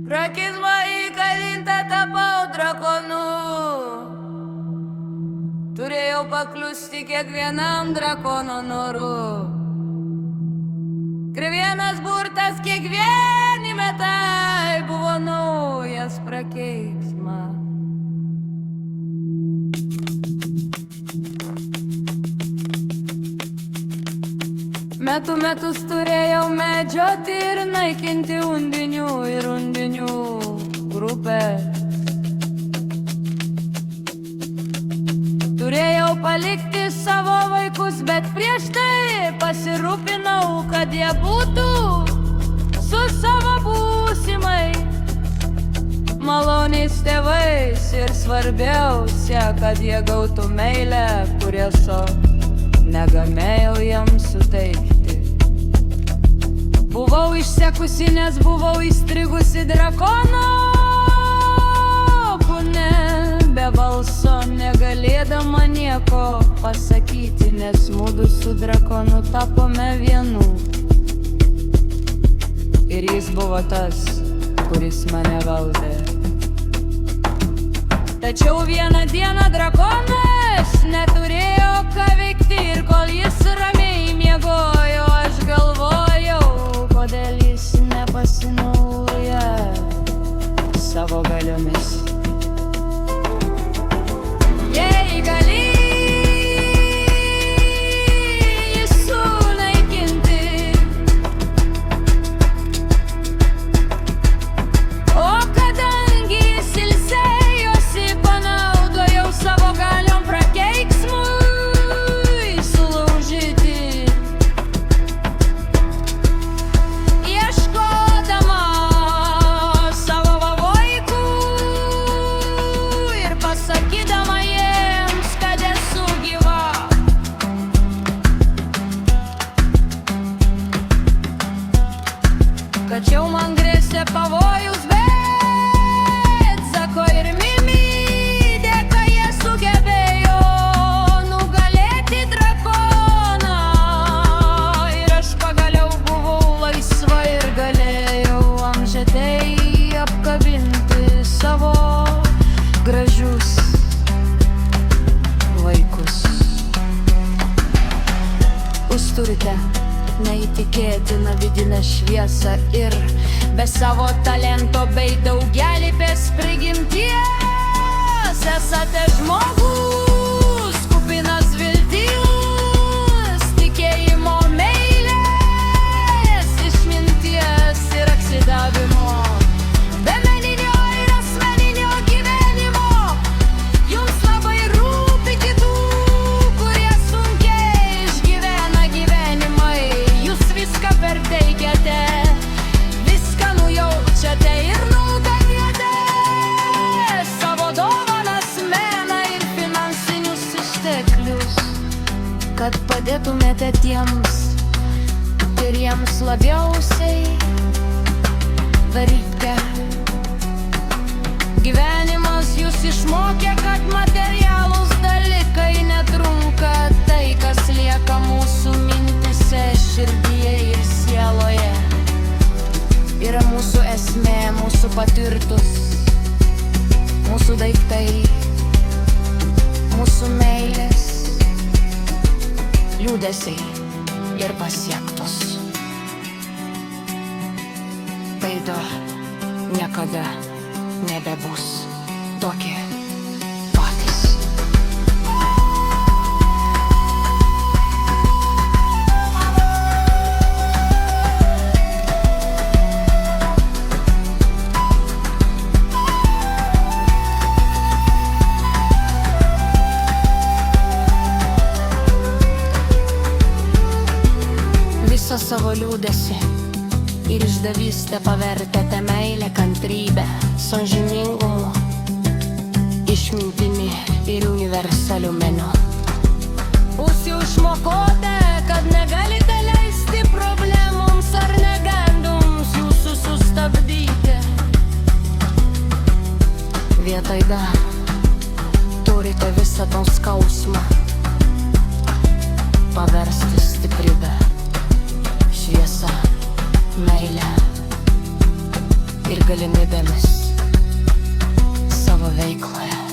Prakizmo įkalinta tapau drakonu. Turėjau paklusti kiekvienam drakono noru. Kiekvienas burtas, kiekvieni metai buvo naujas prakeiksmas. Metus turėjau medžioti ir naikinti undinių ir undinių grupės. Turėjau palikti savo vaikus, bet prieš tai pasirūpinau, kad jie būtų su savo būsimais maloniais tėvais ir svarbiausia, kad jie gautų meilę, kurios negalėjau jiems suteikti. Buvau išsekusi, nes buvau įstrigusi drakono kūne, be balso negalėdama nieko pasakyti, nes mudu su drakonu tapome vienu. Ir jis buvo tas, kuris mane valdė. Tačiau vieną dieną drakonas neturėjo ką veikti ir kol jis ramiai miegojo, aš galvojau, kodėl jis nepasinaudoja savo galiomis. Jei gali jį sunaikinti, o kadangi jis ilsėjosi, panaudojau savo galiom prakeiksmui sulaužyti. Ieškodama savo vaikų ir pasakydama jiems, kad esu gyva. Tačiau man grėsė pavojus, bet Zako ir Mimi dėka jie sugebėjo nugalėti drakoną. Ir aš pagaliau buvau laisva ir galėjau amžinai apkabinti savo gražius vaikus. Jūs turite neįtikėtiną vidinę šviesą ir be savo talento bei daugelybės prigimties esate žmogus, kupinas vilties, tikėjimo, meilės, išminties ir atsidavimo. Bemeninio ir asmeninio gyvenimo jums labai rūpi kitų, kurie sunkiai išgyvena gyvenimai. Jūs viską perteikiate, viską nujaučiate ir nugalėte savo dovanas, meną ir finansinius išteklius, kad padėtumėte tiems, kuriems labiausiai reikia. Gyvenimas jūs išmokė, kad materialūs dalykai netrunka. Tai, kas lieka mūsų mintise, širdyje ir sieloje, yra mūsų esmė, mūsų patirtus, mūsų daiktai, mūsų meilės, liūdesiai ir pasiektus. Paido niekada nebebus tokie patys. Visą savo liūdesį ir išdavystę pavertėte meilę, kantrybę, sąžiningumu, išmintimi ir universaliu menu. Jūs jau išmokote, kad negalite leisti problemoms ar negandums jūsų sustabdyti. Vietoj turite visą tą skausmą paversti stiprybę, šviesą, meilę. ir galimybėmis savo veikloje.